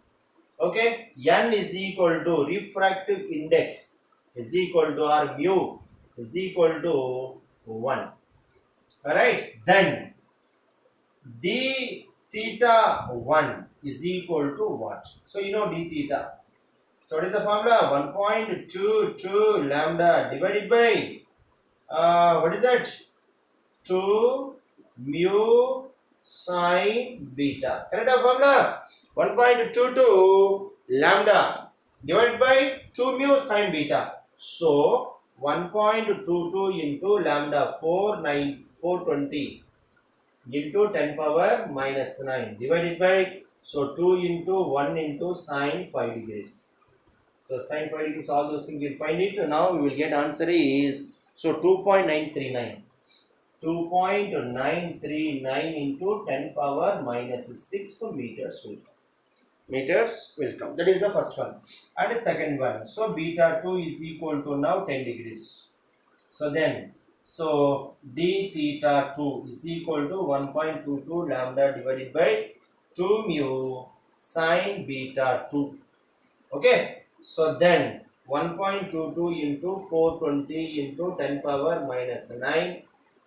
Okay, n is equal to refractive index is equal to, or mu is equal to 1. Alright, then d theta 1 is equal to what? So you know d theta. So what is the formula? 1.22 lambda divided by what is that? 2 mu sine beta. Correct formula? 1.22 lambda divided by 2 mu sin beta. So 1.22 into lambda 420 into 10 power minus 9 divided by, so 2 into 1 into sine 5 degrees. So sine 5 degrees, all those things we'll find it. Now we will get answer is, so 2.939. 2.939 into 10 power minus 6 meters will come. Meters will come. That is the first one. And the second one. So beta 2 is equal to now 10 degrees. So then, so d theta 2 is equal to 1.22 lambda divided by 2 mu sine beta 2. Okay. So then 1.22 into 420 into 10 power minus 9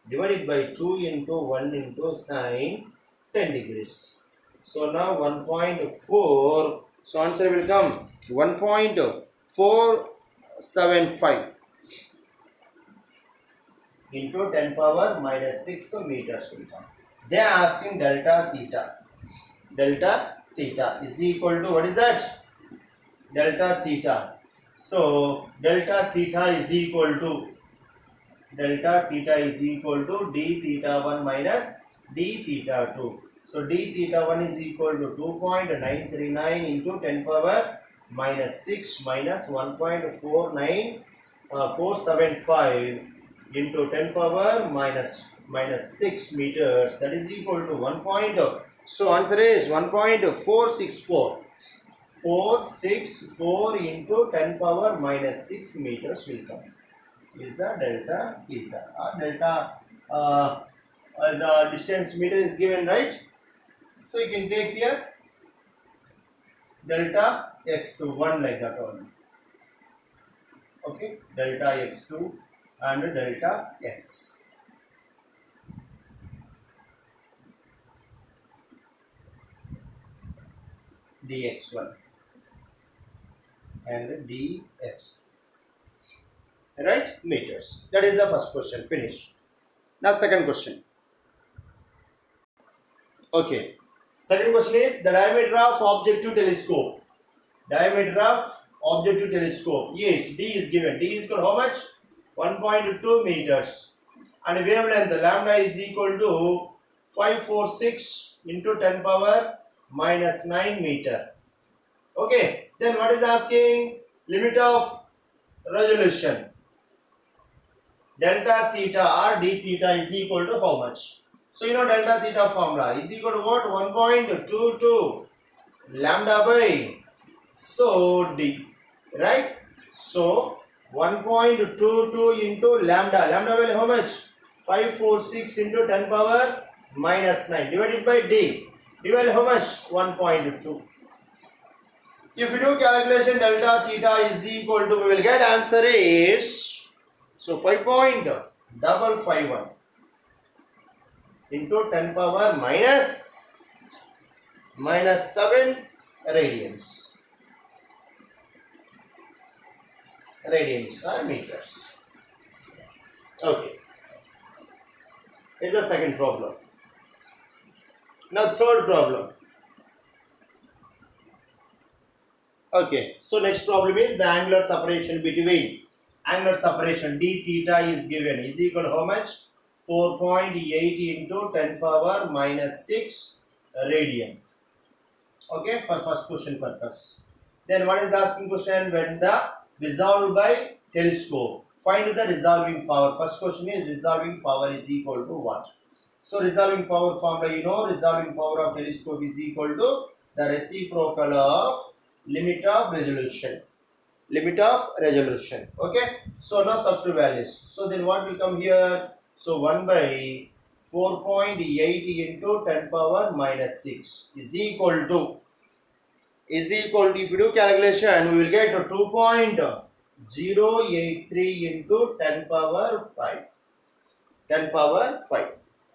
divided by 2 into 1 into sine 10 degrees. So now 1.4. So answer will come 1.475 into 10 power minus 6 meters will come. They are asking delta theta. Delta theta is equal to, what is that? Delta theta. So delta theta is equal to d theta 1 minus d theta 2. So d theta 1 is equal to 2.939 into 10 power minus 6 minus 1.475 into 10 power minus 6 meters, that is equal to 1. So answer is 1.464. 464 into 10 power minus 6 meters will come. Is the delta theta. Delta as a distance meter is given, right? So you can take here delta x1 like that only. Okay, delta x2 and delta x. dx1 and dx2. Right, meters. That is the first question. Finish. Now second question. Okay, second question is the diameter of objective telescope. Diameter of objective telescope. Yes, d is given. D is equal to how much? 1.2 meters. And wavelength lambda is equal to 546 into 10 power minus 9 meter. Okay, then what is asking? Limit of resolution. Delta theta or d theta is equal to how much? So you know delta theta formula is equal to what? 1.22 lambda by, so d, right? So 1.22 into lambda. Lambda value how much? 546 into 10 power minus 9 divided by d. D value how much? 1.2. If you do calculation, delta theta is equal to, we will get answer is, so 5.551 into 10 power minus 7 radians. Radians are meters. Okay. Is the second problem. Now third problem. Okay. So next problem is the angular separation between. Angular separation d theta is given is equal to how much? 4.8 into 10 power minus 6 radian. Okay, for first question purpose. Then what is the asking question? When the resolved by telescope, find the resolving power. First question is resolving power is equal to what? So resolving power formula, you know, resolving power of telescope is equal to the reciprocal of limit of resolution. Limit of resolution. Okay, so now substitute values. So then what will come here? So 1 by 4.8 into 10 power minus 6 is equal to, if you do calculation, we will get 2.083 into 10 power 5. 10 power 5.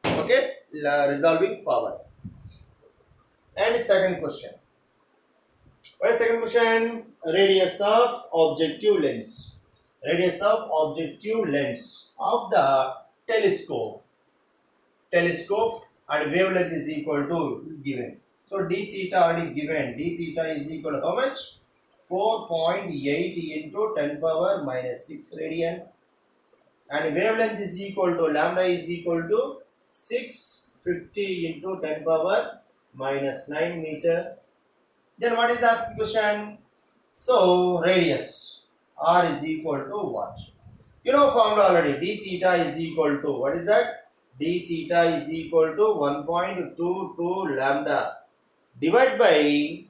Okay, resolving power. And second question. What is second question? Radius of objective lens. Radius of objective lens of the telescope. Telescope and wavelength is equal to, is given. So d theta already given. D theta is equal to how much? 4.8 into 10 power minus 6 radian, and wavelength is equal to lambda is equal to 650 into 10 power minus 9 meter. Then what is the asked question? So radius r is equal to what? You know formula already. D theta is equal to, what is that? D theta is equal to 1.22 lambda divided by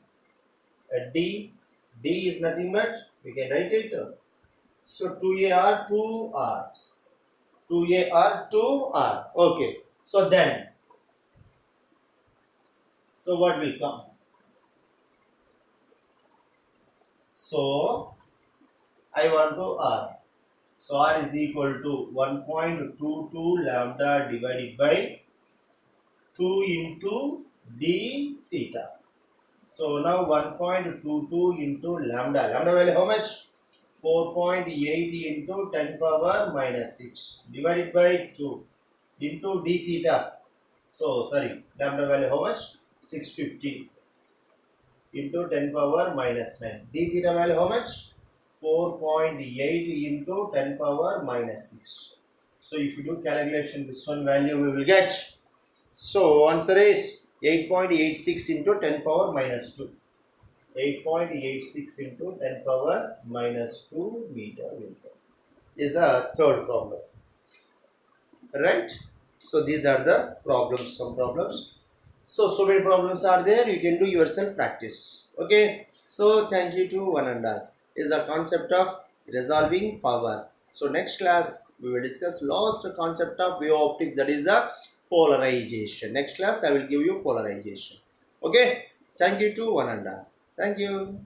d. D is nothing but, we can write it. So 2ar 2r. 2ar 2r. Okay. So then, so what will come? So I want to r. So r is equal to 1.22 lambda divided by 2 into d theta. So now 1.22 into lambda. Lambda value how much? 4.8 into 10 power minus 6 divided by 2 into d theta. So sorry, lambda value how much? 650 into 10 power minus 9. D theta value how much? 4.8 into 10 power minus 6. So if you do calculation, this one value we will get. So answer is 8.86 into 10 power minus 2. 8.86 into 10 power minus 2 meter will come. Is the third problem. Right? So these are the problems, some problems. So many problems are there, you can do yourself practice. Okay. So thank you to one and all. Is the concept of resolving power. So next class we will discuss last concept of wave optics, that is the polarization. Next class I will give you polarization. Okay. Thank you to one and all. Thank you.